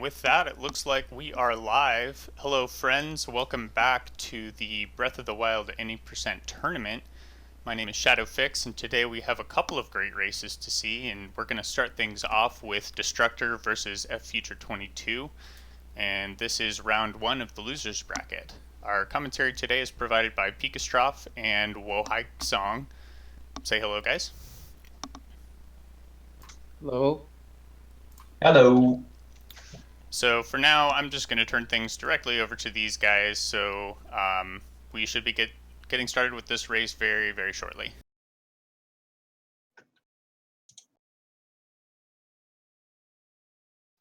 with that, it looks like we are live. Hello, friends. Welcome back to the Breath of the Wild Any Percent Tournament. My name is Shadowfix, and today we have a couple of great races to see, and we're going to start things off with Destructor versus Ffuture22, and this is round one of the losers bracket. Our commentary today is provided by Pikastrof and Wohai Song. Say hello, guys. Hello. Hello. So for now, I'm just going to turn things directly over to these guys, so we should be getting started with this race very, very shortly.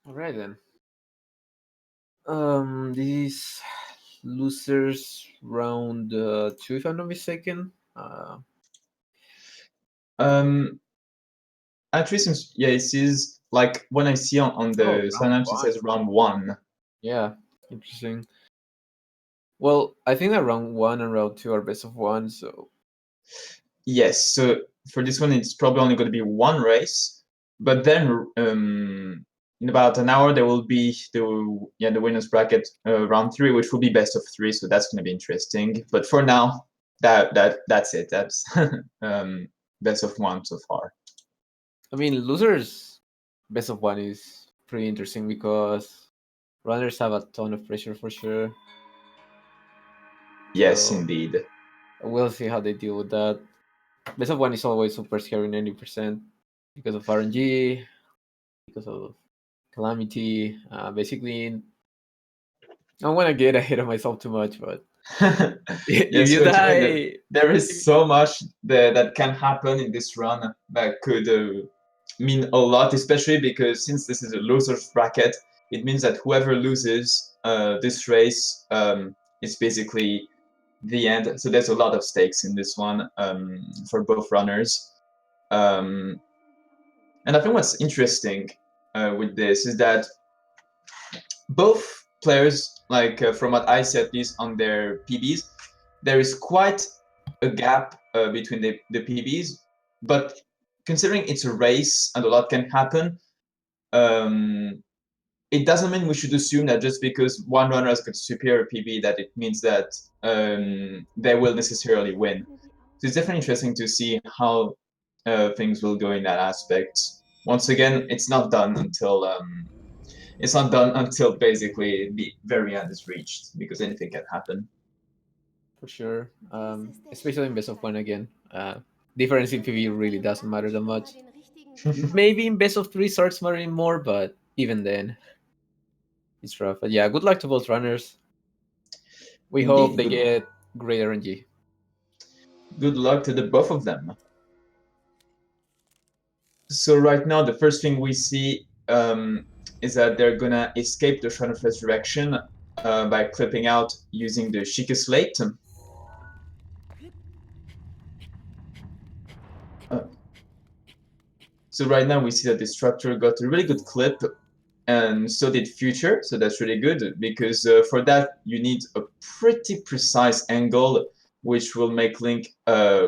All right then. These losers round 2, if I'm not mistaken. Actually, since it is like when I see on the signups it says round 1. Yeah, interesting. Well, I think that round 1 and round 2 are best of 1, so Yes, so for this one it's probably only going to be one race, but then in about an hour there will be the winners bracket round 3, which will be best of 3, so that's going to be interesting. But for now, that's it. That's best of 1 so far. I mean, losers best of 1 is pretty interesting because runners have a ton of pressure for sure. Yes, So indeed. we'll see how they deal with that. Best of 1 is always super scary 90% because of RNG, because of Calamity. Basically, I don't want to get ahead of myself too much, but if Yes, you what you mean die, there is so much that can happen in this run that could mean a lot, especially because since this is a losers bracket, it means that whoever loses this race is basically the end. So there's a lot of stakes in this one for both runners. And I think what's interesting with this is that both players, like from what I see at least on their PBs, there is quite a gap between the PBs. But considering it's a race and a lot can happen, it doesn't mean we should assume that just because one runner has got a superior PB that it means that they will necessarily win. So it's definitely interesting to see how things will go in that aspect. Once again, it's not done until basically the very end is reached, because anything can happen. for sure. Especially in best of 1 again. Difference in PV really doesn't matter that much. Maybe in best of 3 starts mattering more, but even then, it's rough. But yeah, good luck to both runners. We hope Indeed, they get great RNG. good luck to the both of them. So right now, the first thing we see is that they're gonna escape the Shrine of Resurrection by clipping out using the Sheikah Slate. So right now we see that Destructor got a really good clip, and so did Future, so that's really good, because for that you need a pretty precise angle, which will make Link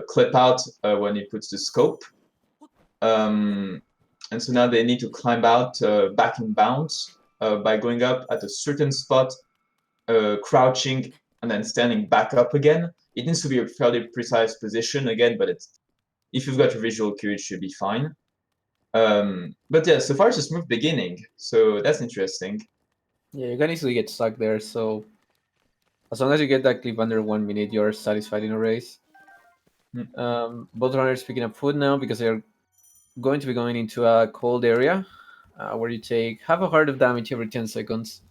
clip out when he puts the scope. And so now they need to climb out back in bounds by going up at a certain spot, crouching, and then standing back up again. It needs to be a fairly precise position again, but if you've got a visual cue, it should be fine. But yeah, so far it's a smooth beginning, so that's interesting. Yeah, you can easily get stuck there, so as long as you get that clip under 1 minute, you're satisfied in a race. Both runners picking up food now because they're going to be going into a cold area where you take half a heart of damage every 10 seconds.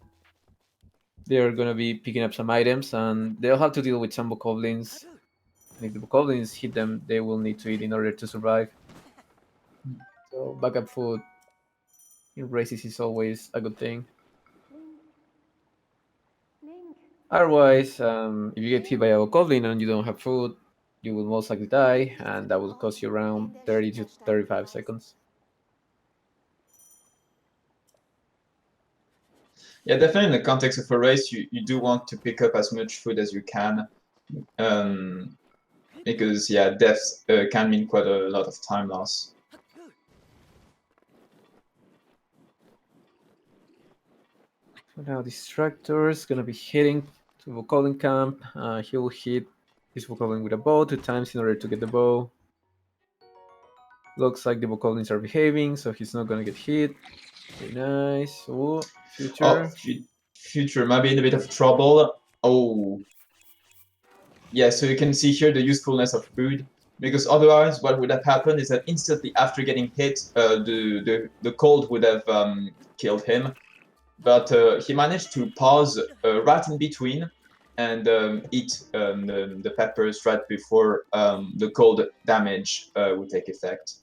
They're going to be picking up some items and they'll have to deal with some bokoblins. And if the bokoblins hit them, they will need to eat in order to survive. So backup food in races is always a good thing. Otherwise, if you get hit by a bokoblin and you don't have food, you will most likely die, and that will cost you around 30 to 35 seconds. Yeah, definitely in the context of a race, you do want to pick up as much food as you can, because yeah, death can mean quite a lot of time loss. So now Destructor is gonna be hitting to Vokolin camp. He will hit his Vokolin with a bow 2 times in order to get the bow. Looks like the Vokolins are behaving, so he's not gonna get hit. Very nice. Ooh, Future. Future might be in a bit of trouble. Oh. Yeah, so you can see here the usefulness of food. Because otherwise, what would have happened is that instantly after getting hit, the cold would have killed him. But he managed to pause right in between and eat the peppers right before the cold damage would take effect.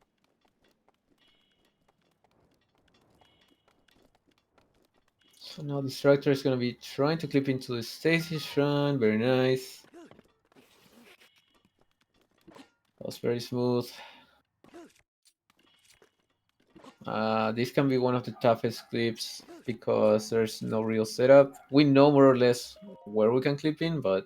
So now Destructor is gonna be trying to clip into the Stasis Shrine. Very nice. That was very smooth. This can be one of the toughest clips because there's no real setup. We know more or less where we can clip in, but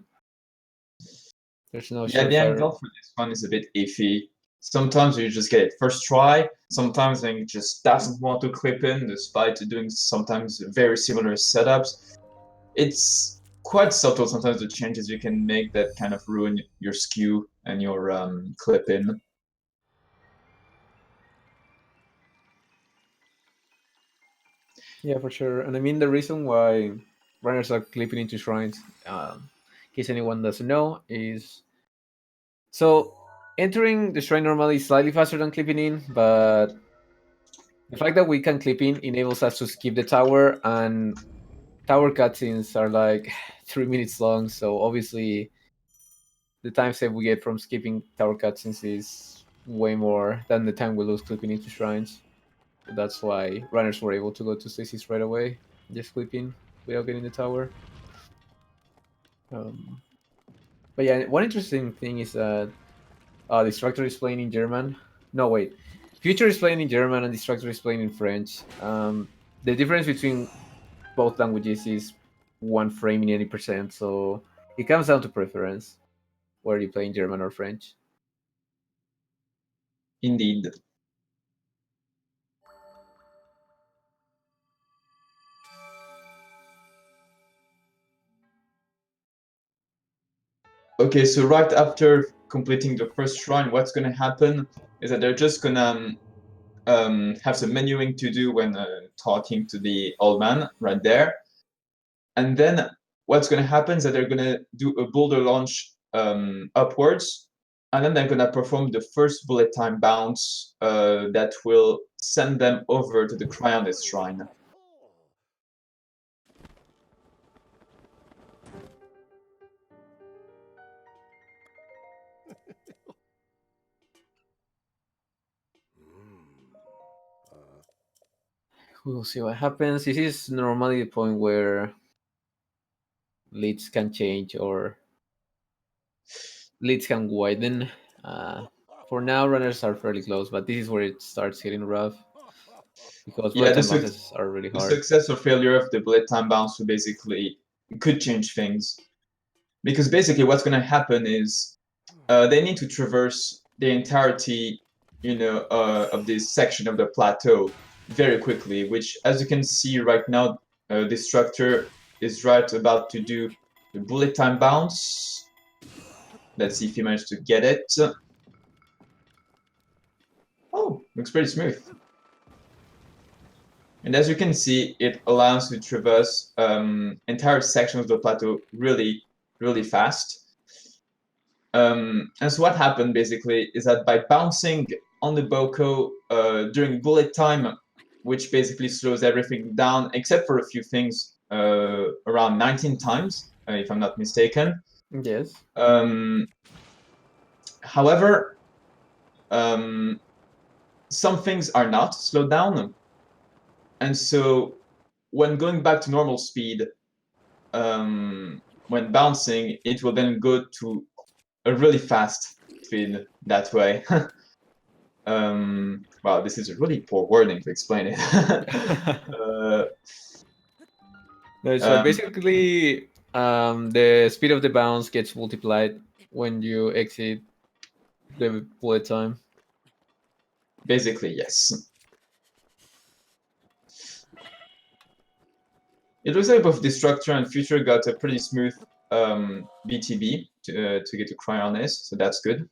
there's no Yeah, the surefire. angle for this one is a bit iffy. Sometimes you just get it first try. Sometimes it just doesn't want to clip in, despite doing sometimes very similar setups. It's quite subtle sometimes the changes you can make that kind of ruin your skew and your clip in. Yeah, for sure. And I mean, the reason why runners are clipping into shrines, in case anyone doesn't know, is so entering the shrine normally is slightly faster than clipping in, but the fact that we can clip in enables us to skip the tower, and tower cutscenes are like 3 minutes long. So obviously, the time save we get from skipping tower cutscenes is way more than the time we lose clipping into shrines. So that's why runners were able to go to stasis right away, just clipping without getting the tower. Um, but yeah, one interesting thing is that Destructor is playing in German. No, wait. Future is playing in German and Destructor is playing in French. The difference between both languages is 1 frame in 80%, so it comes down to preference, whether you play in German or French. Indeed. Okay, so right after completing the first shrine, what's going to happen is that they're just going to have some menuing to do when talking to the old man right there. And then what's going to happen is that they're going to do a boulder launch upwards, and then they're going to perform the first bullet time bounce that will send them over to the Cryonis Shrine. We'll see what happens. This is normally the point where leads can change or leads can widen. For now, runners are fairly close, but this is where it starts hitting rough because bullet Yeah, time bounces are really the hard. success or failure of the bullet time bounce will basically could change things. Because basically what's going to happen is they need to traverse the entirety, of this section of the plateau very quickly, which, as you can see right now, Destructor is right about to do the bullet time bounce. Let's see if he managed to get it. Oh, looks pretty smooth. And as you can see, it allows you to traverse entire sections of the plateau really, really fast. And so what happened basically is that by bouncing on the Boko during bullet time, which basically slows everything down except for a few things around 19 times, if I'm not mistaken. Yes. However, some things are not slowed down. And so when going back to normal speed, when bouncing, it will then go to a really fast speed that way. Wow, this is a really poor wording to explain it. No, so basically, the speed of the bounce gets multiplied when you exit the bullet time. Basically, yes. It looks like both Destructor and Future got a pretty smooth BTB to get to Cryonis, so that's good.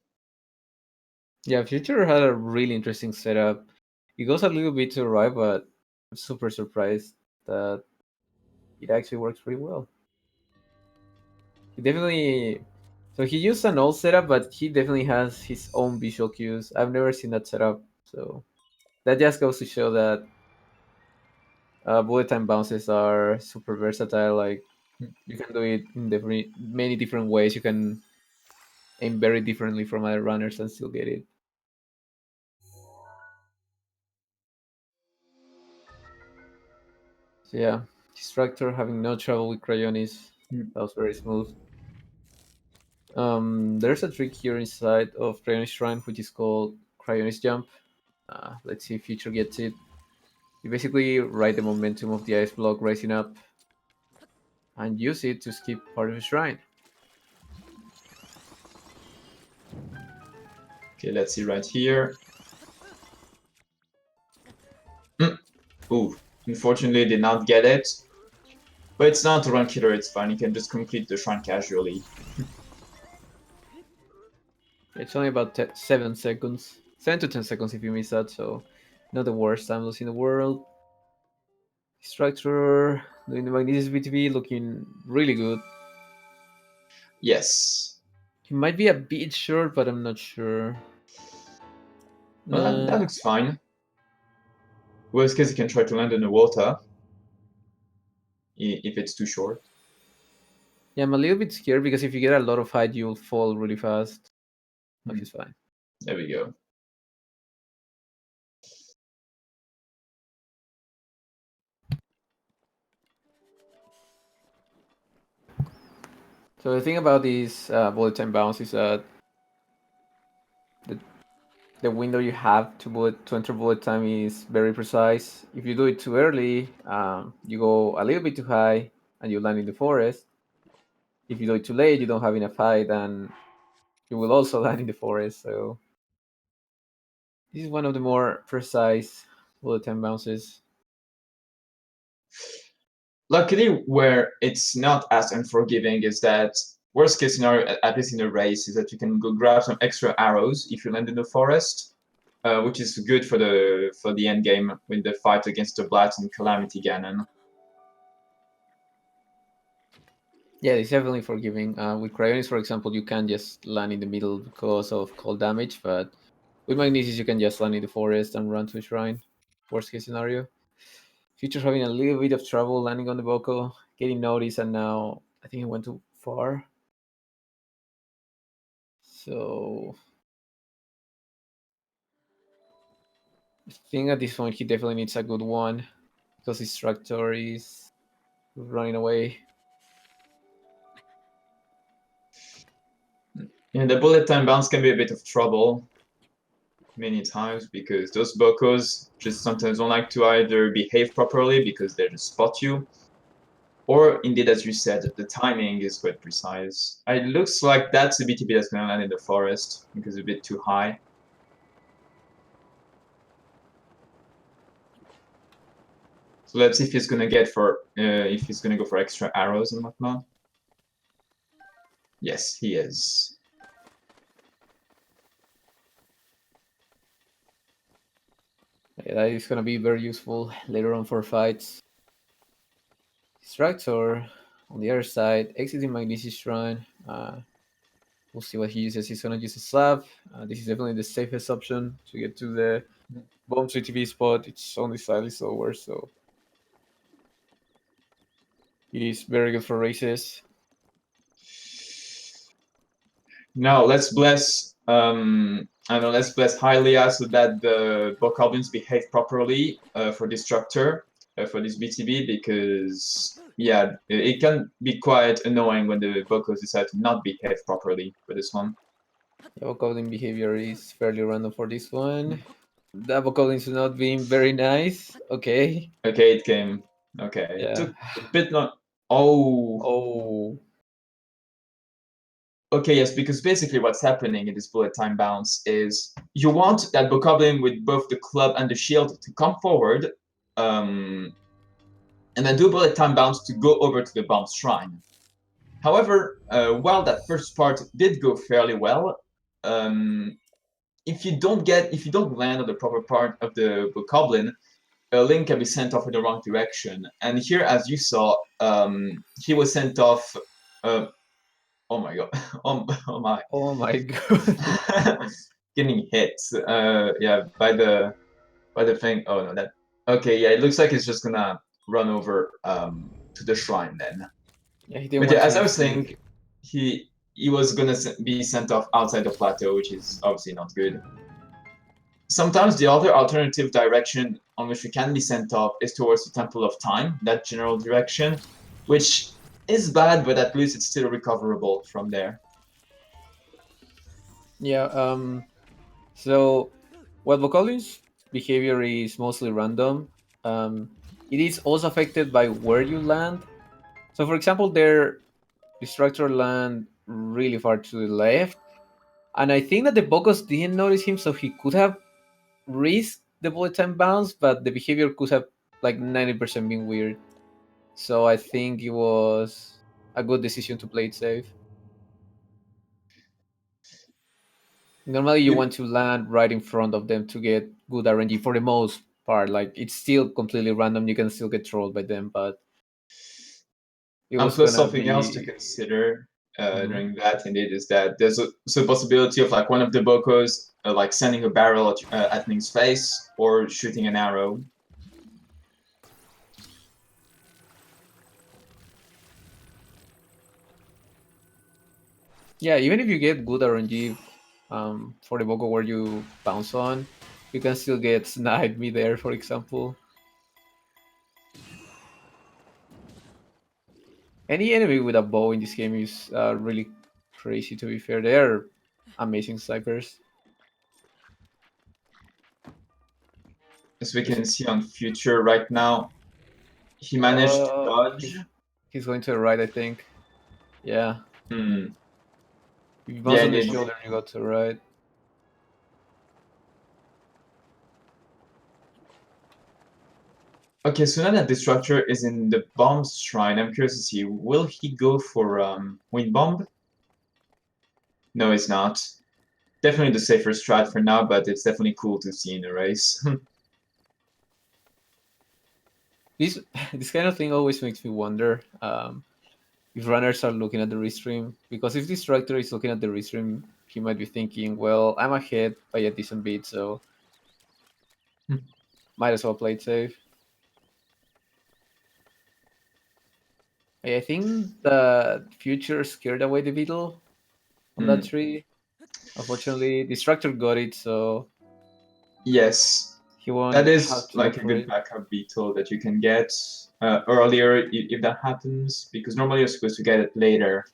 Yeah, Future had a really interesting setup. It goes a little bit too right, but I'm super surprised that it actually works pretty well. He definitely. So he used an old setup, but he definitely has his own visual cues. I've never seen that setup, so that just goes to show that bullet time bounces are super versatile. Like you can do it in many different ways. You can aim very differently from other runners and still get it. So yeah, Destructor having no trouble with Cryonis. That was very smooth. There's a trick here inside of Cryonis Shrine, which is called Cryonis Jump. Let's see if Future gets it. You basically ride the momentum of the ice block rising up and use it to skip part of the shrine. Okay, let's see right here. Ooh, unfortunately did not get it. But it's not a run killer, it's fine. You can just complete the shrine casually. It's only about 7 seconds. 7 to 10 seconds if you miss that, so not the worst time loss in the world. Structure doing the Magnesis BTV looking really good. Yes. He might be a bit short, but I'm not sure. Well, that looks fine. Worst case, you can try to land in the water if it's too short. Yeah, I'm a little bit scared because if you get a lot of height, you'll fall really fast. Which is fine. There we go. So the thing about these bullet time bounce is that the window you have to enter bullet time is very precise. If you do it too early, you go a little bit too high and you land in the forest. If you do it too late, you don't have enough height and you will also land in the forest. So this is one of the more precise bullet time bounces. Luckily, where it's not as unforgiving is that worst case scenario, at least in a race, is that you can go grab some extra arrows if you land in the forest, which is good for the end game with the fight against the Blat and Calamity Ganon. Yeah, it's definitely forgiving. With Cryonis, for example, you can just land in the middle because of cold damage, but with Magnesis, you can just land in the forest and run to a shrine. Worst case scenario. Future's having a little bit of trouble landing on the Boko, getting noticed, and now I think he went too far. So I think at this point he definitely needs a good one because his Destructor is running away. Yeah, the bullet time bounce can be a bit of trouble many times because those Bokos just sometimes don't like to either behave properly because they just spot you, or indeed, as you said, the timing is quite precise. It looks like that's a BTB that's going to land in the forest because it's a bit too high. So let's see if he's gonna get for if he's gonna go for extra arrows and whatnot. Yes, he is. Yeah, that is going to be very useful later on for fights. Destructor on the other side, exiting Magnesis Shrine. We'll see what he uses. He's going to use a slab. This is definitely the safest option to get to the bomb CTV spot. It's only slightly slower, so it is very good for races. Now let's bless I know, let's bless Hylia so that the Bokoblins behave properly for Destructor for this BTB, because yeah, it can be quite annoying when the Bokos decide to not behave properly for this one. The vocoding behavior is fairly random for this one. The vocoding is not being very nice. Okay. Okay, it came. Okay, it Yeah. took a bit long. Oh. Oh. Okay, yes, because basically what's happening in this bullet time bounce is you want that Bokoblin with both the club and the shield to come forward, um, and then do a bullet time bounce to go over to the bomb shrine. However, while that first part did go fairly well, if you don't land on the proper part of the bokoblin, a Link can be sent off in the wrong direction. And here, as you saw, he was sent off. Oh my god! Oh my! Oh my god! Getting hit. Yeah, by the thing. Oh no, that. Okay, yeah, it looks like it's just gonna run over to the shrine then. Yeah, he didn't But yeah, want to as I was risk saying, it. he was gonna be sent off outside the plateau, which is obviously not good. Sometimes the other alternative direction on which we can be sent off is towards the Temple of Time, that general direction, which is bad, but at least it's still recoverable from there. Yeah. So, while Vocalion's behavior is mostly random, it is also affected by where you land. So, for example, their Destructor land really far to the left, and I think that the Bokos didn't notice him, so he could have risked the bullet time bounce, but the behavior could have like 90% been weird. So I think it was a good decision to play it safe. Normally, you You, want to land right in front of them to get good RNG for the most part. Like it's still completely random. You can still get trolled by them, but it and was plus gonna something else to be. consider Mhm. during that indeed is that there's also a possibility of like one of the Bokos like sending a barrel at Link's face or shooting an arrow. Yeah, even if you get good RNG for the Boko where you bounce on, you can still get sniped mid-air, for example. Any enemy with a bow in this game is really crazy. To be fair, they're amazing snipers. As we Just can see on Future right now, he managed to uh, dodge. he's going to the right, I think. Yeah, Hmm. if you bounce Yeah, on the indeed. shoulder, you go to the right. Okay, so now that Destructor is in the bomb shrine, I'm curious to see, will he go for Wind Bomb? No, he's not. Definitely the safer strat for now, but it's definitely cool to see in a race. This this kind of thing always makes me wonder if runners are looking at the restream, because if this director is looking at the restream, he might be thinking, "Well, I'm ahead by a decent bit, so might as well play it safe." I think the future scared away the beetle on that Hmm. tree. Unfortunately, Destructor got it, so Yes, he that won't have is to like look a for good it. backup beetle that you can get earlier if that happens, because normally you're supposed to get it later.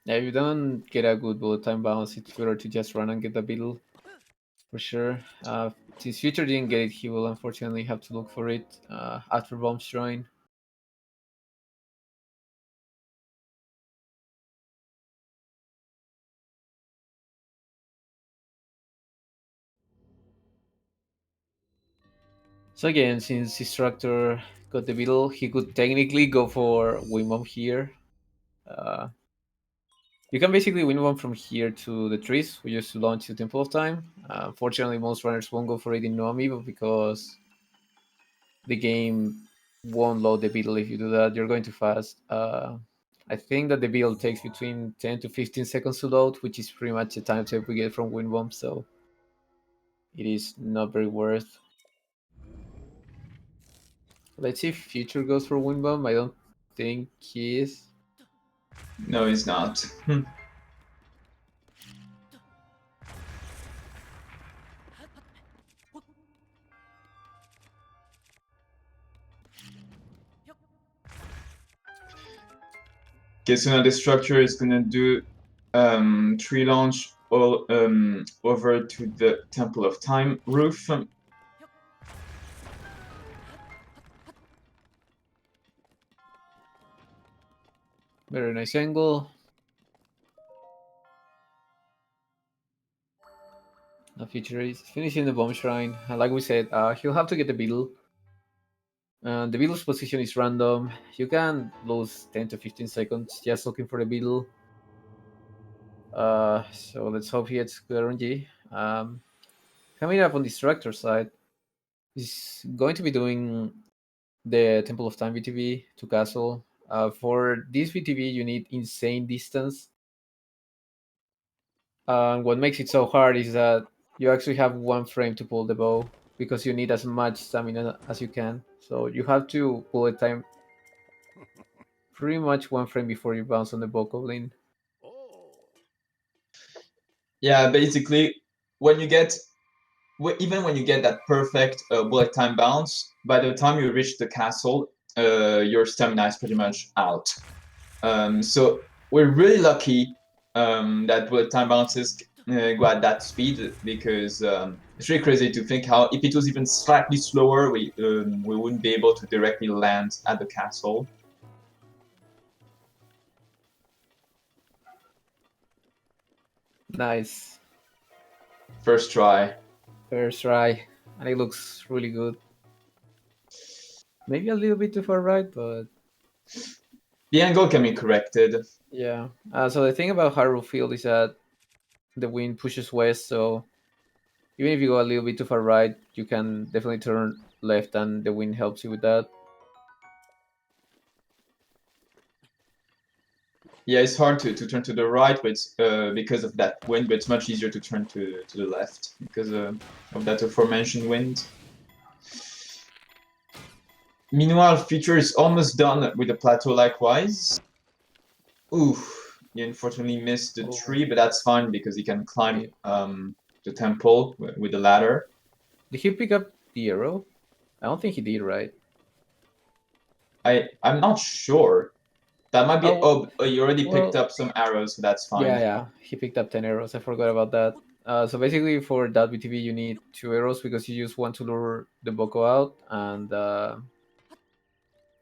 Yeah, if you don't get a good bullet time bounce, it's better to just run and get the beetle for sure. Since Future didn't get it, he will unfortunately have to look for it after Bomb Shrine. So again, since Destructor got the beetle, he could technically go for Wing Bomb here. Uh, you can basically win one from here to the trees. We used to launch the Temple of Time. Unfortunately, most runners won't go for it in Noami, but because the game won't load the beetle if you do that, you're going too fast. I think that the beetle takes between 10 to 15 seconds to load, which is pretty much the time save we get from Wind Bomb, so it is not very worth. Let's see if Future goes for Wind Bomb. I don't think he is. No, he's not. Okay, so now Destructor is gonna do tree launch all over to the Temple of Time roof. Very nice angle. Now Future is finishing the Bomb Shrine. And like we said, he'll have to get the beetle. The beetle's position is random. You can lose 10 to 15 seconds just looking for the beetle. So let's hope he gets good RNG. Coming up on the Destructor side, he's going to be doing the Temple of Time VTV to castle. For this VTV, you need insane distance. What makes it so hard is that you actually have one frame to pull the bow because you need as much stamina as you can. So you have to pull it time pretty much one frame before you bounce on the bow goblin. Yeah, basically, when you get even when you get that perfect bullet time bounce, by the time you reach the castle, your stamina is pretty much out. So we're really lucky that bullet time bounces go at that speed, because it's really crazy to think how if it was even slightly slower, we wouldn't be able to directly land at the castle. Nice. First try. First try. And it looks really good. Maybe a little bit too far right, but The angle can be corrected. yeah. So the thing about Hyrule Field is that the wind pushes west, so even if you go a little bit too far right, you can definitely turn left, and the wind helps you with that. Yeah, it's hard to turn to the right, but because of that wind, but it's much easier to turn to the left because of that aforementioned wind. Meanwhile, Future is almost done with the plateau likewise. Ooh, he unfortunately missed the Oh, tree, but that's fine because he can climb okay. the temple with the ladder. Did he pick up the arrow? I don't think he did, right? I'm not sure. That might be. Oh, Oh, you already picked well, up some arrows, so that's yeah, fine. yeah. He picked up 10 arrows. I forgot about that. So basically, for that BTV, you need 2 arrows because you use one to lure the Boko out, and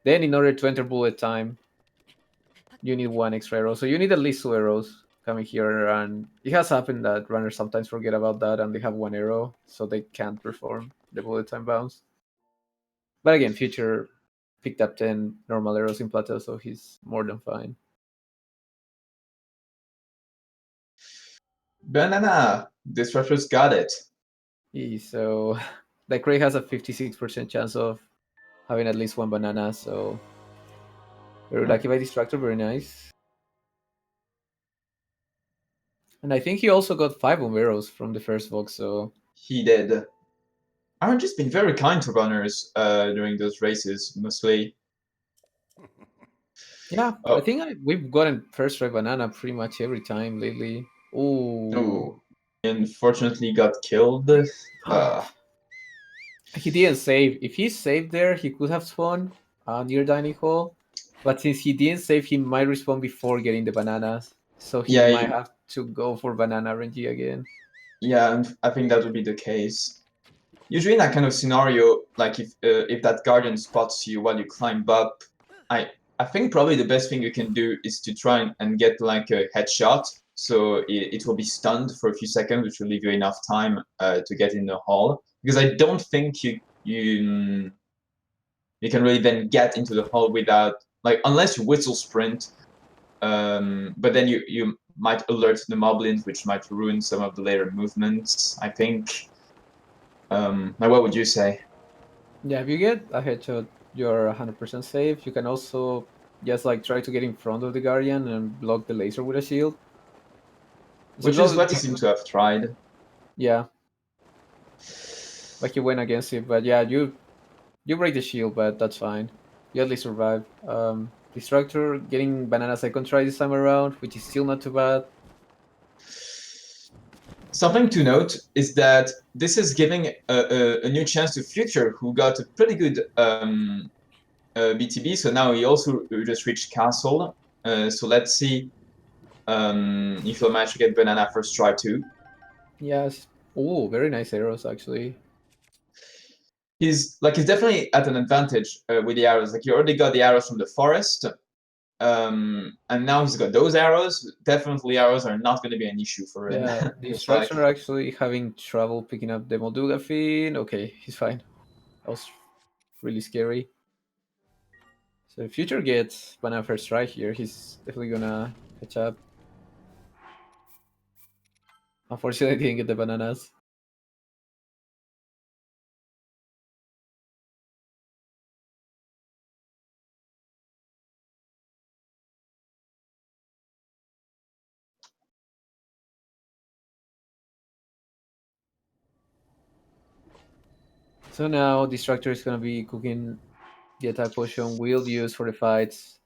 then in order to enter bullet time, you need one extra arrow. So you need at least 2 arrows coming here, and it has happened that runners sometimes forget about that and they have 1 arrow, so they can't perform the bullet time bounce. But again, Future picked up 10 normal arrows in plateau, so he's more than fine. Banana! Destructor's got it. So the Craig has a 56% chance of having at least one banana, so very lucky by Destructor, very nice. And I think he also got 5 arrows from the first box, so He did. RNG's been very kind to runners during those races, mostly. yeah, I Oh, think we've gotten first try banana pretty much every time lately. oh. Oh, Unfortunately got killed. he didn't save. If he saved there, he could have spawned near dining hall. But since he didn't save, he might respawn before getting the bananas. So he Yeah, might have to go for banana RNG again. yeah, and I think that would be the case. Usually in that kind of scenario, like if that guardian spots you while you climb up, I I think probably the best thing you can do is to try and get like a headshot, so it will be stunned for a few seconds, which will leave you enough time to get in the hall. Because I don't think you can really then get into the hall without, like, unless you whistle sprint. But then you might alert the moblins, which might ruin some of the later movements, I think. Like, what would you say? Yeah, if you get a headshot, you're 100% safe. You can also just like try to get in front of the guardian and block the laser with a shield. So Which is go, what he seems to have tried. yeah, like you went against it, but yeah, you break the shield, but that's fine. You at least survive. Destructor getting banana second try this time around, which is still not too bad. Something to note is that this is giving a new chance to Future, who got a pretty good BTB. So now he also just reached Castle. So let's see if he'll manage to get Banana first try too. Yes. Oh, very nice arrows actually. He's definitely at an advantage with the arrows. Like, he already got the arrows from the forest, and now he's got those arrows. Definitely, arrows are not going to be an issue for him. Yeah, It's like, Destructor actually having trouble picking up the Molduga fin. Okay, he's fine. That was really scary. So if Future gets banana first strike here, he's definitely gonna catch up. Unfortunately, I didn't get the bananas. So now Destructor is gonna be cooking the attack potion we'll use for the fights.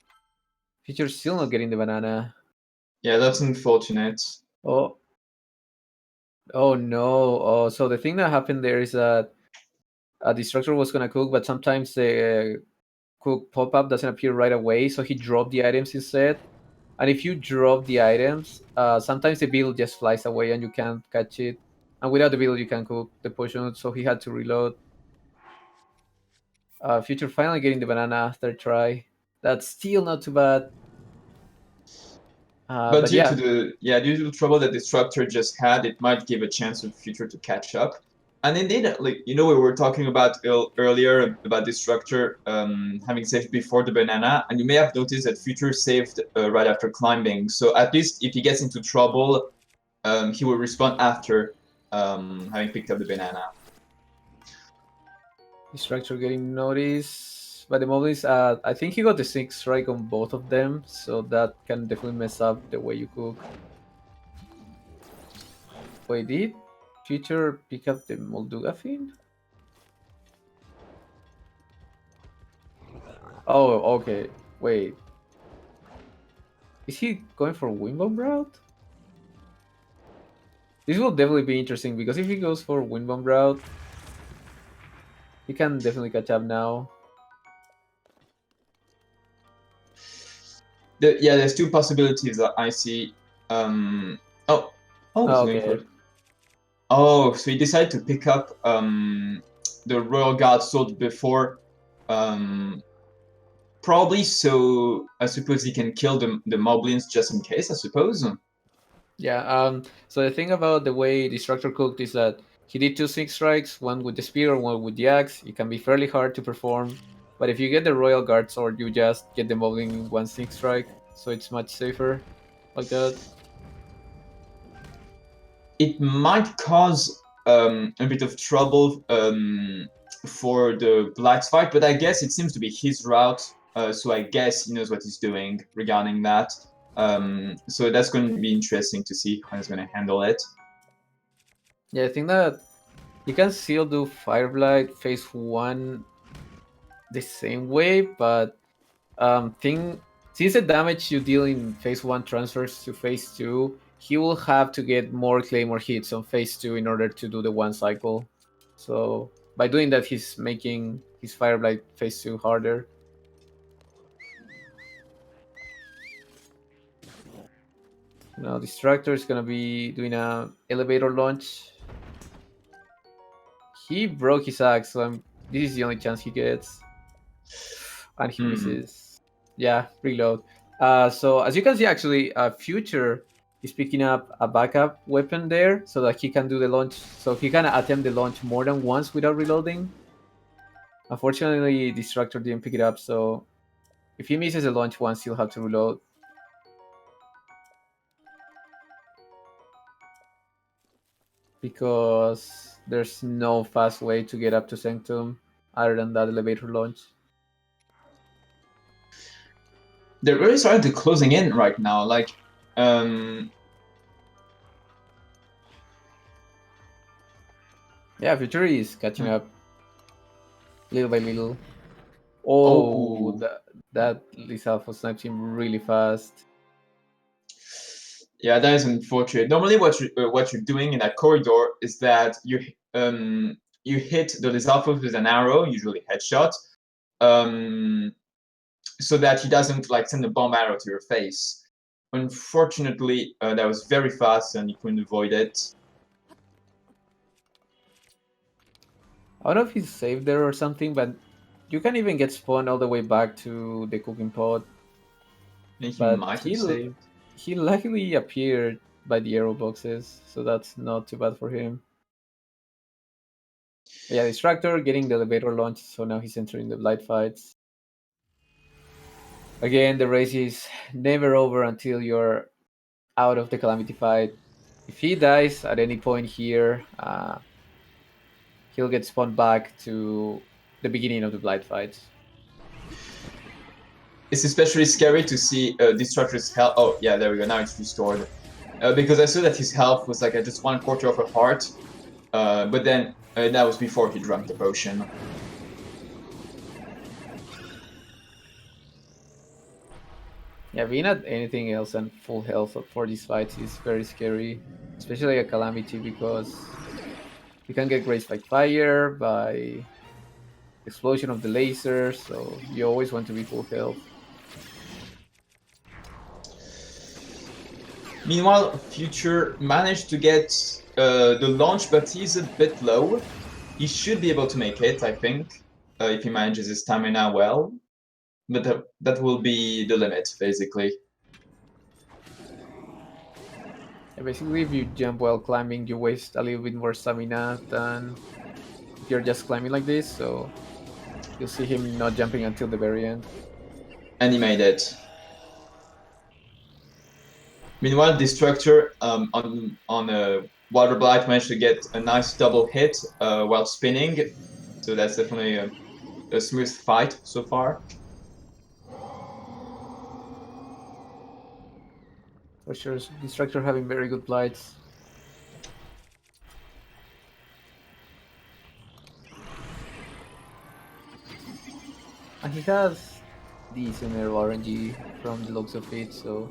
Future's still not getting the banana. Yeah, that's unfortunate. Oh, oh no! Oh, so the thing that happened there is that a Destructor was gonna cook, but sometimes the cook pop up doesn't appear right away, so he dropped the items instead. And if you drop the items, sometimes the build just flies away and you can't catch it. And without the build, you can cook the potion, so he had to reload. Future finally getting the banana after try. That's still not too bad. But But yeah, due to the trouble that Destructor just had, it might give a chance for Future to catch up. And indeed, like we were talking about earlier about Destructor having saved before the banana, and you may have noticed that Future saved right after climbing. So at least if he gets into trouble, he will respond after having picked up the banana. Destructor getting noticed by the Moblins. I think he got the 6 strike on both of them, so that can definitely mess up the way you cook. Wait, did Future pick up the Molduga Fiend? Oh, okay. Wait. Is he going for Windbomb route? This will definitely be interesting because if he goes for Windbomb route, he can definitely catch up now. There's two possibilities that I see. Oh, he's going for Okay. it. Oh, so he decided to pick up the Royal Guard sword before, probably so I suppose he can kill the Moblins just in case, I suppose. Yeah. So the thing about the way Destructor cooked is that he did 2 6 strikes, one with the spear, one with the axe. It can be fairly hard to perform, but if you get the Royal Guard sword, you just get the Moblin in 1 6 strike, so it's much safer like that. It might cause a bit of trouble for the Blacks fight, but I guess it seems to be his route, so I guess he knows what he's doing regarding that. So that's going to be interesting to see how he's going to handle it. Yeah, I think that you can still do Fireblight phase 1 the same way, but thing since the damage you deal in phase 1 transfers to phase 2, he will have to get more claymore hits on phase 2 in order to do the 1 cycle. So by doing that, he's making his Fireblight phase 2 harder. Now Distractor is gonna be doing a elevator launch. He broke his axe, so this is the only chance he gets. And he misses. Yeah, reload. So as you can see, actually, Future is picking up a backup weapon there so that he can do the launch. So he can attempt the launch more than once without reloading. Unfortunately, Destructor didn't pick it up, so if he misses a launch once, he'll have to reload. Because there's no fast way to get up to Sanctum other than that elevator launch. They're really starting to closing in right now. Like, Yeah, Future is catching up little by little. Oh, oh, that Lizalfo snipes him really fast. yeah, that is unfortunate. Normally, what you're doing in that corridor is that you hit the Lizalfos with an arrow, usually headshot, um, so that he doesn't like send a bomb arrow to your face. Unfortunately, that was very fast and you couldn't avoid it. I don't know if he's saved there or something, but you can even get spawned all the way back to the cooking pot. I think he But might have saved. he luckily appeared by the arrow boxes, so that's not too bad for him. But yeah, Distractor getting the elevator launch, so now he's entering the light fights. Again, the race is never over until you're out of the Calamity fight. If he dies at any point here, he'll get spawned back to the beginning of the Blight fights. It's especially scary to see Destructor's health. Oh, yeah, there we go. Now it's restored. Because I saw that his health was like at just 1/4 of a heart. But then that was before he drank the potion. Yeah, being at anything else than full health for these fights is very scary, especially a Calamity, because you can get grazed by fire, by explosion of the laser, so you always want to be full health. Meanwhile, Future managed to get the launch, but he's a bit low. He should be able to make it, I think, if he manages his stamina well. But that will be the limit, basically. Yeah, basically, if you jump while climbing, you waste a little bit more stamina than if you're just climbing like this, so you'll see him not jumping until the very end. And he made it. Meanwhile, Destructor on a Water Blight managed to get a nice double hit while spinning, so that's definitely a smooth fight so far. For sure, Destructor having very good blights. And he has decent RNG from the looks of it, so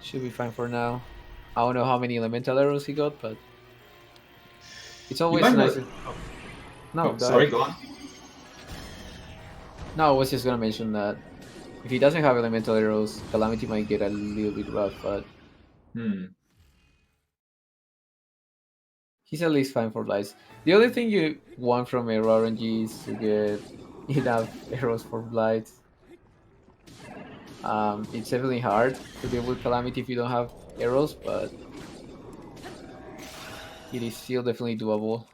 should be fine for now. I don't know how many elemental arrows he got, but it's always nice. No, sorry, go on. No, I was just gonna mention that if he doesn't have elemental arrows, Calamity might get a little bit rough, but he's at least fine for blights. The only thing you want from a RNG is to get enough arrows for blights. It's definitely hard to deal with Calamity if you don't have arrows, but it is still definitely doable.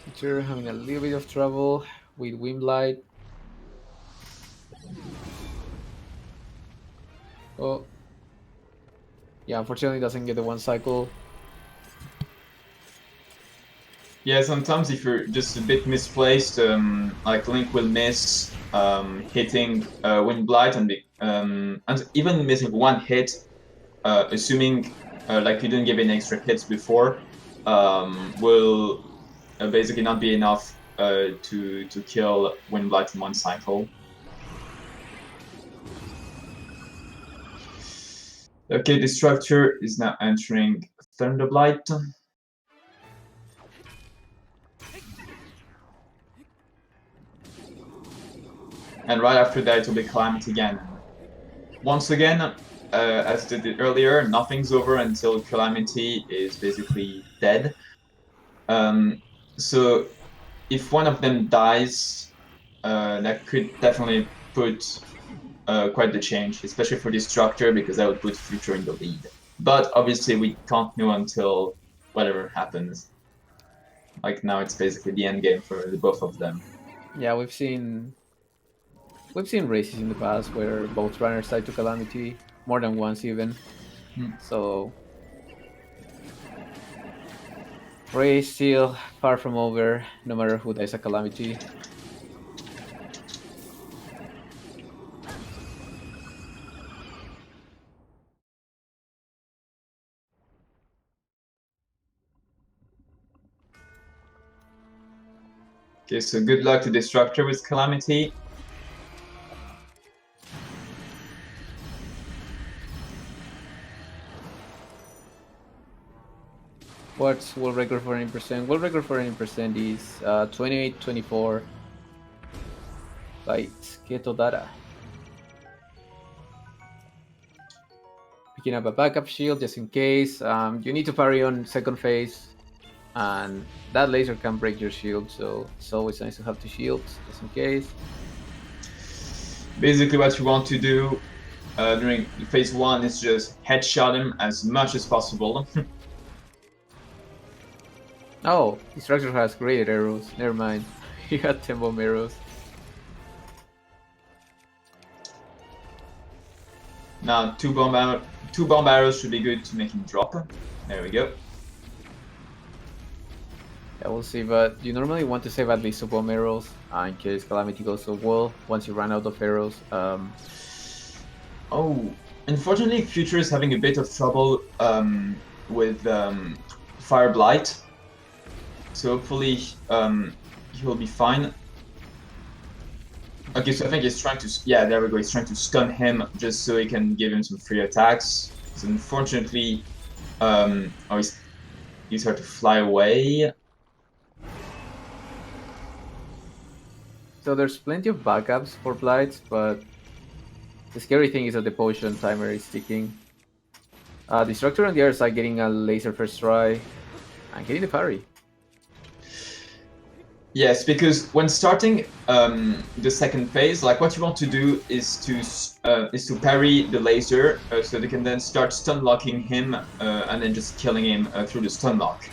Teacher having a little bit of trouble with Windblight. Oh, yeah, unfortunately doesn't get the one cycle. Yeah, sometimes if you're just a bit misplaced, like Link will miss hitting Wind Blight and even missing one hit, assuming like you didn't give any extra hits before, will basically not be enough to kill Wind Blight in one cycle. Okay, Destructor is now entering Thunderblight. And right after that, it will be Calamity again. Once again, as I did earlier, nothing's over until Calamity is basically dead. So if one of them dies, that could definitely put quite the change, especially for Destructor, because that would put Future in the lead. But obviously, we can't know until whatever happens. Like now, it's basically the end game for the both of them. Yeah, we've seen races in the past where both runners died to Calamity more than once even. So race still far from over, no matter who dies a Calamity. Okay, so good luck to Destructor with Calamity. What's world record for any percent? World record for any percent is 28-24 by Sketo Data. Picking up a backup shield just in case. You need to parry on second phase, and that laser can break your shield, so it's always nice to have two shields just in case. Basically, what you want to do during phase 1 is just headshot him as much as possible. Oh, Destructor has great arrows. Never mind. He had 10 bomb arrows. Now, two bomb arrows should be good to make him drop. There we go. Yeah, we'll see, but you normally want to save at least 2 bomb arrows in case Calamity goes to the wall once you run out of arrows. Oh, unfortunately, Future is having a bit of trouble with Fire Blight. So hopefully he'll be fine. Okay, so I think he's trying to... Yeah, there we go. He's trying to stun him just so he can give him some free attacks. So unfortunately... oh, he's hard to fly away. So there's plenty of backups for Blights, but the scary thing is that the potion timer is ticking. Destructor on the other side getting a laser first try and getting the parry. Yes, because when starting the second phase, like what you want to do is to parry the laser, so they can then start stun locking him and then just killing him through the stun lock.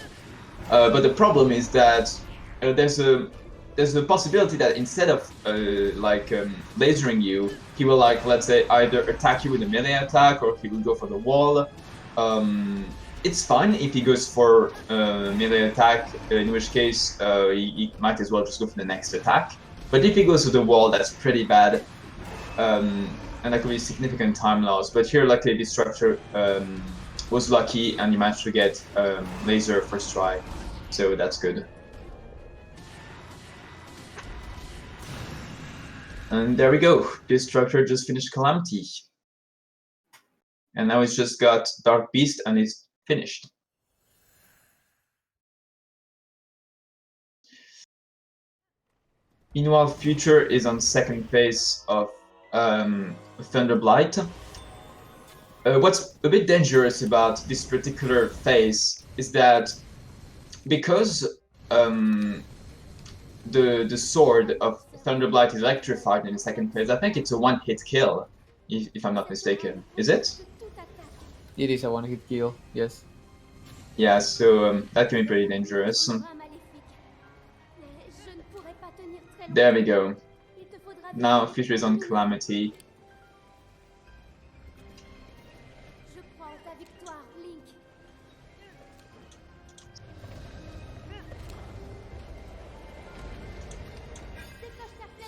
But the problem is that there's a possibility that instead of lasering you, he will let's say either attack you with a melee attack or he will go for the wall. It's fine if he goes for melee attack, in which case he might as well just go for the next attack. But if he goes to the wall, that's pretty bad, and that could be significant time loss. But here, luckily, Destructor was lucky and he managed to get laser first try, so that's good. And there we go, Destructor just finished Calamity. And now he's just got Dark Beast and he's finished. Meanwhile, Future is on second phase of Thunder Blight. What's a bit dangerous about this particular phase is that because the sword of Thunder Blight is electrified in the second phase, I think it's a one-hit kill, if I'm not mistaken. Is it? It is a one-hit kill, yes. Yeah, so that can be pretty dangerous. There we go. Now Future is on Calamity.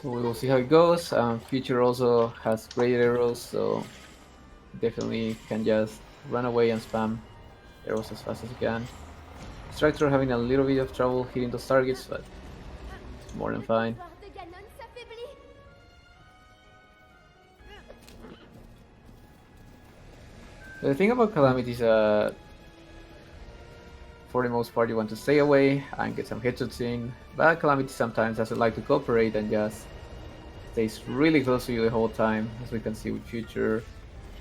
So we will see how it goes. Future also has great arrows, so definitely can just run away and spam arrows as fast as you can. Destructor having a little bit of trouble hitting those targets, but it's more than fine. The thing about Calamity is that for the most part you want to stay away and get some headshots in, but Calamity sometimes doesn't like to cooperate and just stays really close to you the whole time, as we can see with Future.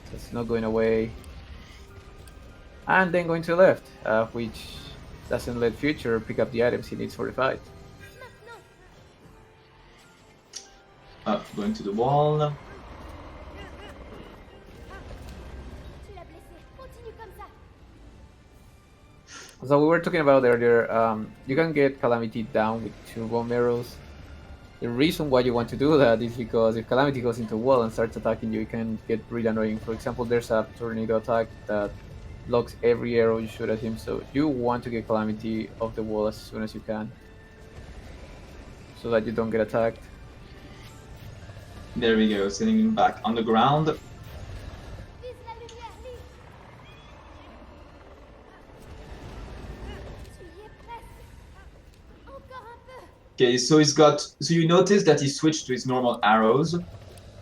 So it's not going away. And then going to the left, which doesn't let Future pick up the items he needs for the fight. Going to the wall. So we were talking about earlier, you can get Calamity down with 2 bomb arrows. The reason why you want to do that is because if Calamity goes into a wall and starts attacking you, it can get really annoying. For example, there's a tornado attack that blocks every arrow you shoot at him, so you want to get Calamity off the wall as soon as you can, so that you don't get attacked. There we go, sending him back on the ground. Okay, so he's got. So you notice that he switched to his normal arrows,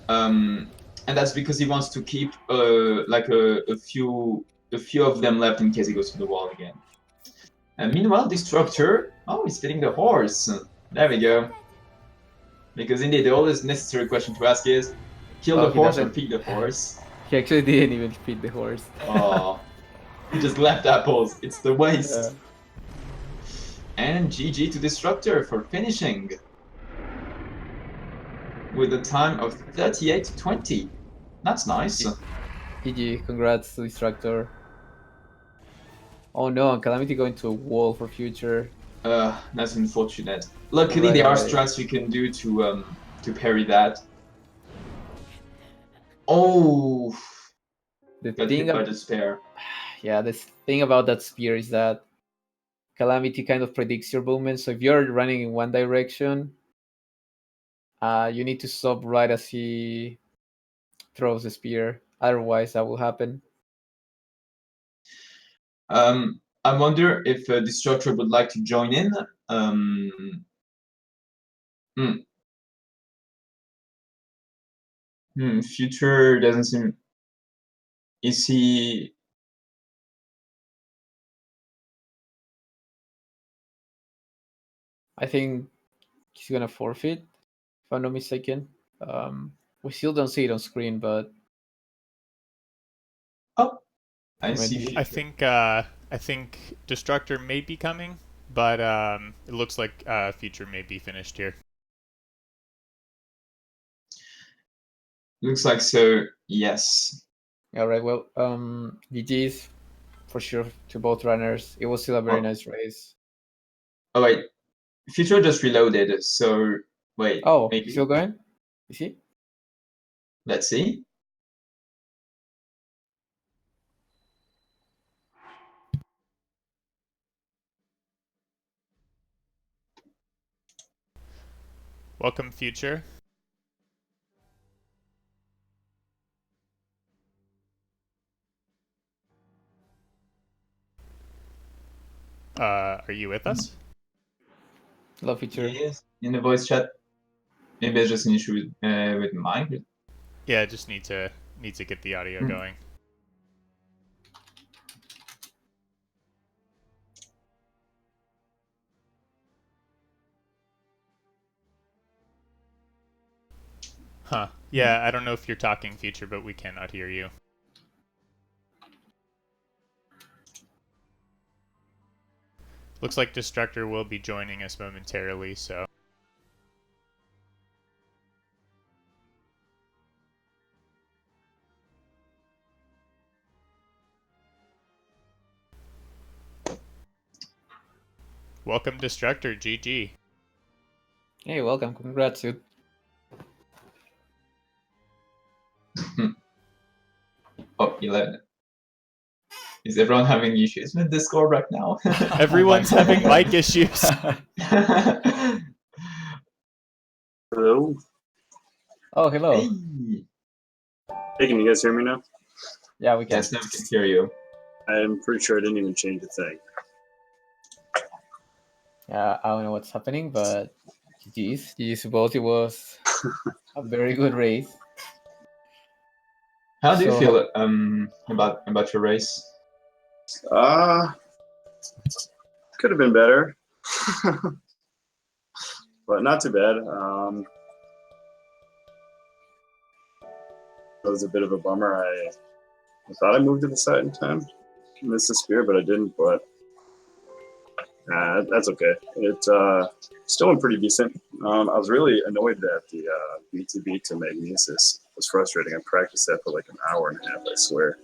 and that's because he wants to keep a few of them left in case he goes to the wall again. And meanwhile, Destructor, oh, he's feeding the horse. There we go. Because indeed, the always necessary question to ask is, kill the horse or feed the horse? He actually didn't even feed the horse. Oh, he just left apples. It's the waste. And GG to Destructor for finishing with a time of 38:20. That's nice. GG, congrats to Destructor. Oh no, and Calamity going to a wall for Future. That's unfortunate. Luckily, Right there are away. strats you can do to parry that. Oh, The got thing, hit by the spear. yeah, the thing about that spear is that Calamity kind of predicts your movement. So if you're running in one direction, you need to stop right as he throws the spear. Otherwise, that will happen. I wonder if Destructor would like to join in. Hmm. Future doesn't seem. Is he? I think he's gonna forfeit, if I'm not mistaken. We still don't see it on screen, but Oh, I or see maybe Future. I think Destructor may be coming, but it looks like Future may be finished here. Looks like so. Yes. all right. Well, GG's for sure to both runners. It was still a very Oh, nice race. oh wait. Future just reloaded. So wait, Oh, he's still maybe. going? Is he? Let's see. Welcome, Future. Are you with us? Love Future. Yes. In the voice chat. Maybe it's just an issue with mic. Yeah, just need to get the audio going. Huh. Yeah, I don't know if you're talking, Future, but we cannot hear you. Looks like Destructor will be joining us momentarily, so. Welcome, Destructor. GG. Hey, welcome. Congrats, dude. Oh, 11. Is everyone having issues with Discord right now? Everyone's having mic issues. Hello. Oh, hello. Hey. Hey, can you guys hear me now? Yeah, we can. Yes, now we can hear you. I'm pretty sure I didn't even change a thing. Yeah, I don't know what's happening, but GG's to both. It was a very good race. How do you So- feel about your race? Could have been better, but not too bad. It was a bit of a bummer. I thought I moved to the side in time. Missed the spear, but I didn't. But that's okay. It still went pretty decent. I was really annoyed that the BTB to Magnesis was frustrating. I practiced that for like an hour and a half, I swear,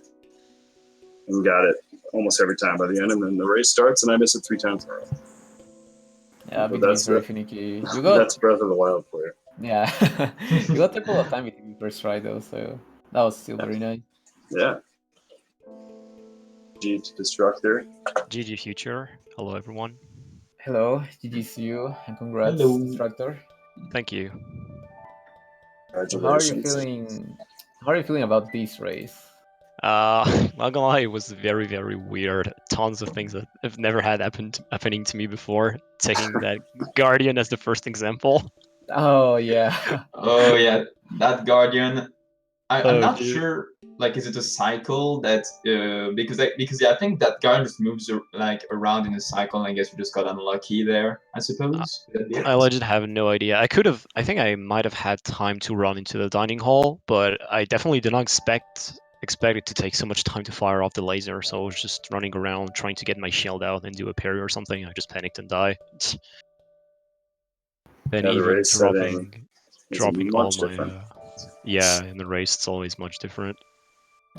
and got it almost every time by the end. And then the race starts, and I miss it 3 times in a row. yeah, But BTB is that's very it. finicky. You got That's Breath of the Wild for you. yeah, you got triple of time BTB first try though, so that was still very nice. Yeah. G to Destructor. GG Future. Hello everyone. Hello, GG's to you, and congrats, Hello. Destructor. Thank you. So how are you Congratulations. feeling? How are you feeling about this race? Not gonna lie, it was very, very weird. Tons of things that have never had happening to me before. Taking that Guardian as the first example. Oh yeah, Oh yeah, that Guardian. I'm Oh, not dude. sure. Like, is it a cycle that because yeah, I think that Guardian just moves like around in a cycle. And I guess we just got unlucky there. I suppose. Could that be it? I legit have no idea. I think I might have had time to run into the dining hall, but I definitely did not expect it to take so much time to fire off the laser, so I was just running around trying to get my shield out and do a parry or something. I just panicked and died. Then Yeah, the even race setting is dropping all much my different. Yeah, in the race it's always much different.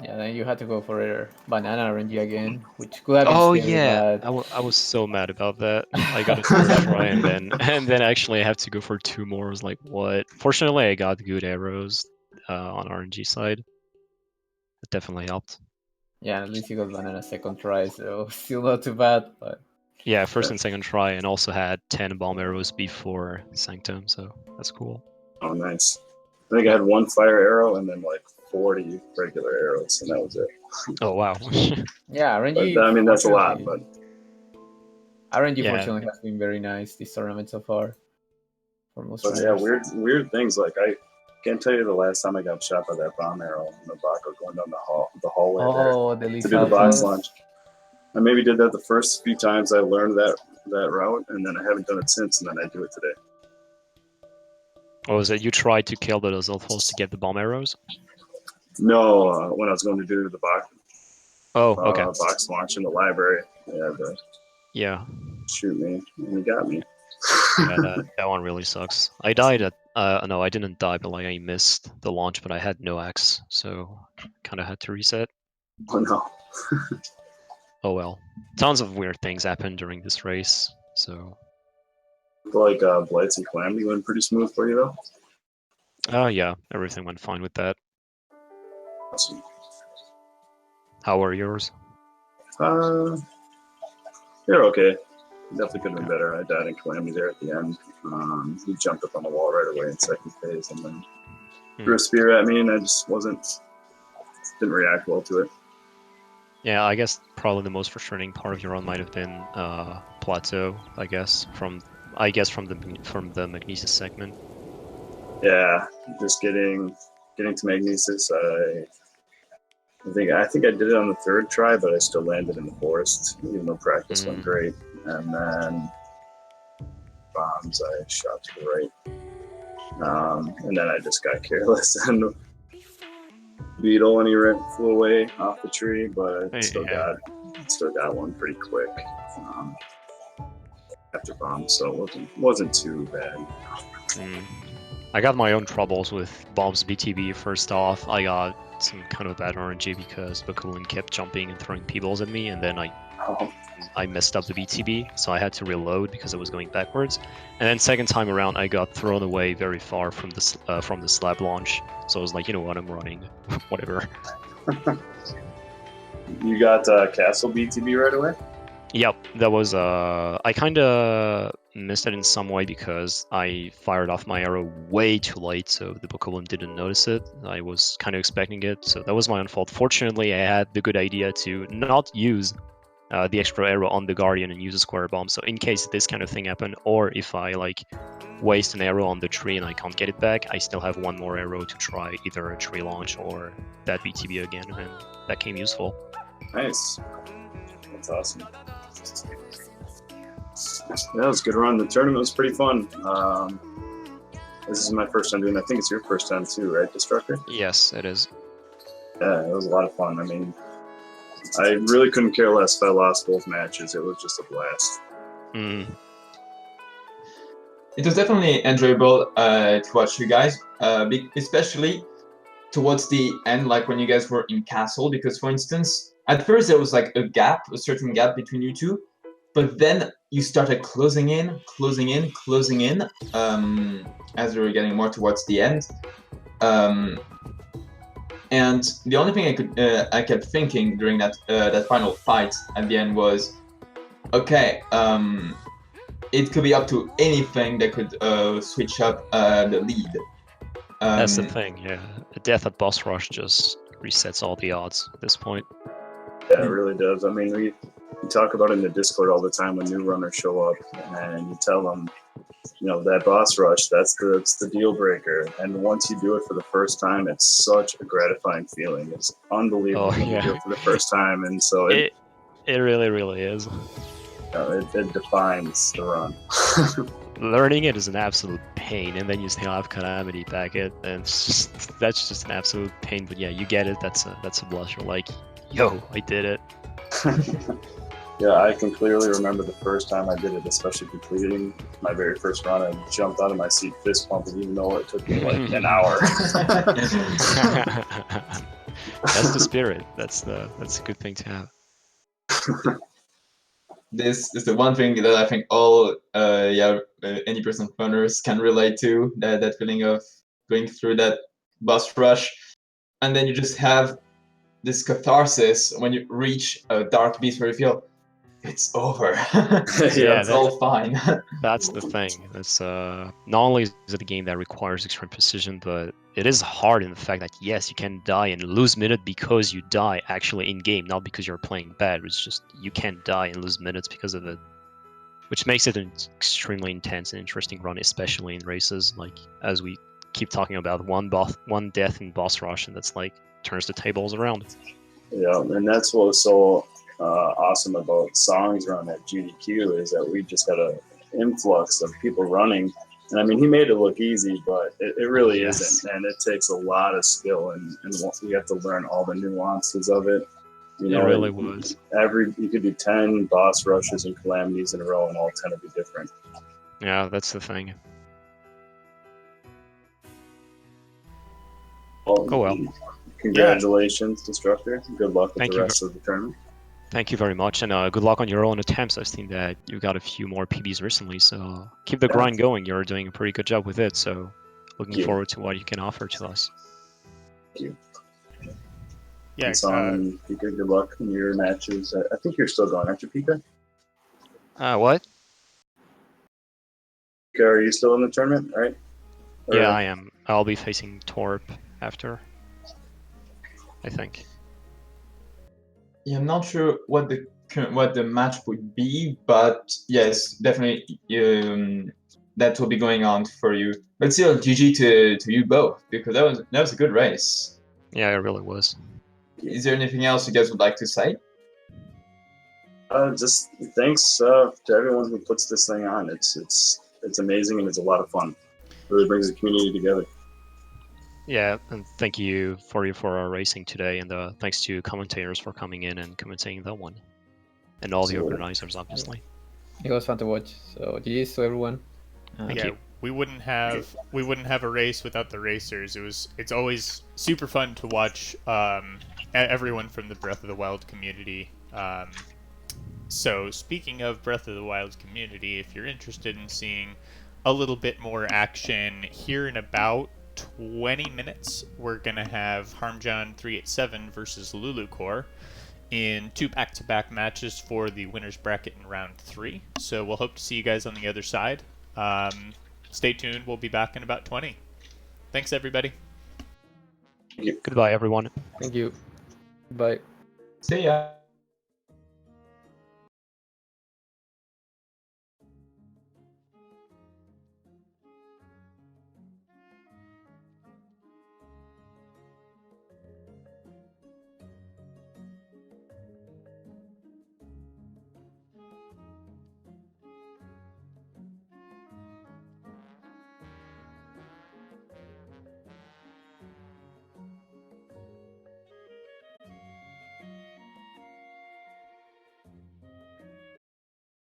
Yeah, then you had to go for banana RNG again, which could have been Oh scary, yeah, but I was so mad about that. I got a third try and then actually I have to go for 2 more. I was like, what? Fortunately, I got good arrows on RNG side. It definitely helped. yeah, at least you got banana second try, so still not too bad. But Yeah, first and second try, and also had 10 bomb arrows before Sanctum, so that's cool. Oh, nice. I think I had 1 fire arrow and then like 40 regular arrows, and that was it. Oh wow. yeah, But RNG. I mean, that's a lot. fortunately- But RNG Yeah. fortunately has been very nice this tournament so far for most yeah, runners. weird things. Like I can't tell you the last time I got shot by that bomb arrow in the Baco going down the hallway Oh, the there Lee to do the box Saltos. launch. I maybe did that the first few times I learned that route, and then I haven't done it since, and then I do it today. What was it? You tried to kill the Zolfos to get the bomb arrows? No, when I was going to do the box Oh, okay. box launch in the library, they had to Yeah. shoot me, and he got me. Yeah, that one really sucks. I died at no, I didn't die, but like I missed the launch, but I had no axe, so kind of had to reset. Oh no. Oh well. Tons of weird things happened during this race, so. Like Blights and Calamity went pretty smooth for you though. Yeah, everything went fine with that. Awesome. How were yours? They're okay. Definitely could have been better. I died in Calamity there at the end. He jumped up on the wall right away in second phase and then threw a spear at me, and I just didn't react well to it. Yeah, I guess probably the most frustrating part of your run might have been plateau. I guess from the Magnesis segment. Yeah, just getting to Magnesis. I think I did it on the 3rd try, but I still landed in the forest, even though practice went great. And then bombs, I shot to the right. And then I just got careless and beetle, and he flew away off the tree, but I still got one pretty quick after bombs, so it wasn't too bad. I got my own troubles with bombs BTB. First off, I got some kind of bad RNG because Bakulin kept jumping and throwing P-balls at me, and then I messed up the BTB, so I had to reload because it was going backwards. And then second time around, I got thrown away very far from the slab launch. So I was like, you know what, I'm running, whatever. You got Castle BTB right away? Yep, that was I kind of missed it in some way because I fired off my arrow way too late, so the Bokoblin didn't notice it. I was kind of expecting it, so that was my own fault. Fortunately, I had the good idea to not use the extra arrow on the Guardian and use a square bomb, so in case this kind of thing happened, or if I like waste an arrow on the tree and I can't get it back, I still have one more arrow to try either a tree launch or that BTB again, and that came useful. Nice. That's awesome. Yeah, it was a good run. The tournament was pretty fun. This is my first time doing it. I think it's your first time too, right, Destructor? Yes, it is. Yeah, it was a lot of fun. I mean, I really couldn't care less if I lost both matches. It was just a blast. It was definitely enjoyable to watch you guys, especially towards the end, like when you guys were in Castle, because for instance, at first there was like a certain gap between you two, but then you started closing in, as we were getting more towards the end. And the only thing I kept thinking during that final fight at the end was, okay, it could be up to anything that could switch up the lead. That's the thing, yeah. A death at boss rush just resets all the odds at this point. Yeah, it really does. I mean, we talk about it in the Discord all the time when new runners show up, and you tell them, that boss rush, that's the deal breaker. And once you do it for the first time, it's such a gratifying feeling. It's unbelievable when you do it for the first time, and so it really, really is. It defines the run. Learning it is an absolute pain, and then you still have Calamity Packet, and that's just an absolute pain. But yeah, you get it. That's a blush. You're like, yo, I did it. Yeah, I can clearly remember the first time I did it, especially completing my very first run. I jumped out of my seat, fist pumping, even though it took me like an hour. That's the spirit. That's a good thing to have. This is the one thing that I think all any person runners can relate to, that feeling of going through that boss rush, and then you just have this catharsis when you reach a dark beast where you feel it's over. Yeah, It's all fine. that's the thing. That's not only is it a game that requires extreme precision, but it is hard in the fact that yes, you can die and lose minute because you die actually in game, not because you're playing bad. It's just you can die and lose minutes because of it, which makes it an extremely intense and interesting run, especially in races. Like as we keep talking about, one death in boss rush, and that's like turns the tables around. Yeah, and that's what was so awesome about Song's run at GDQ is that we just had an influx of people running. And I mean, he made it look easy, but it really Yes. isn't. And it takes a lot of skill, and you have to learn all the nuances of it. You know, It really was. you could do 10 boss rushes and calamities in a row, and all 10 would be different. Yeah, that's the thing. Well, Oh well. Congratulations, Destructor. Good luck with Thank the you rest of the tournament. Thank you very much, and good luck on your own attempts. I've seen that you got a few more PBs recently, so keep the grind going. You're doing a pretty good job with it, so looking forward to what you can offer to us. Thank you. Yeah. And Pika, good luck in your matches. I think you're still going, aren't you, Pika? What? Pika, are you still in the tournament, right? Yeah, I am. I'll be facing Torp after, I think. Yeah, I'm not sure what the match would be, but yes, definitely that will be going on for you. But still, GG to you both, because that was a good race. Yeah, it really was. Is there anything else you guys would like to say? Just thanks to everyone who puts this thing on. It's amazing and it's a lot of fun. It really brings the community together. Yeah, and thank you for our racing today, and thanks to commentators for coming in and commentating that one, and all the organizers, obviously. It was fun to watch. So GG's to everyone. Thank you. We wouldn't have a race without the racers. It's always super fun to watch everyone from the Breath of the Wild community. So speaking of Breath of the Wild community, if you're interested in seeing a little bit more action, here in about 20 minutes, we're gonna have Harmjon387 versus Lulucore in 2 back-to-back matches for the winners bracket in round 3. So we'll hope to see you guys on the other side. Stay tuned. We'll be back in about 20. Thanks, everybody. Goodbye, everyone. Thank you. Bye. See ya.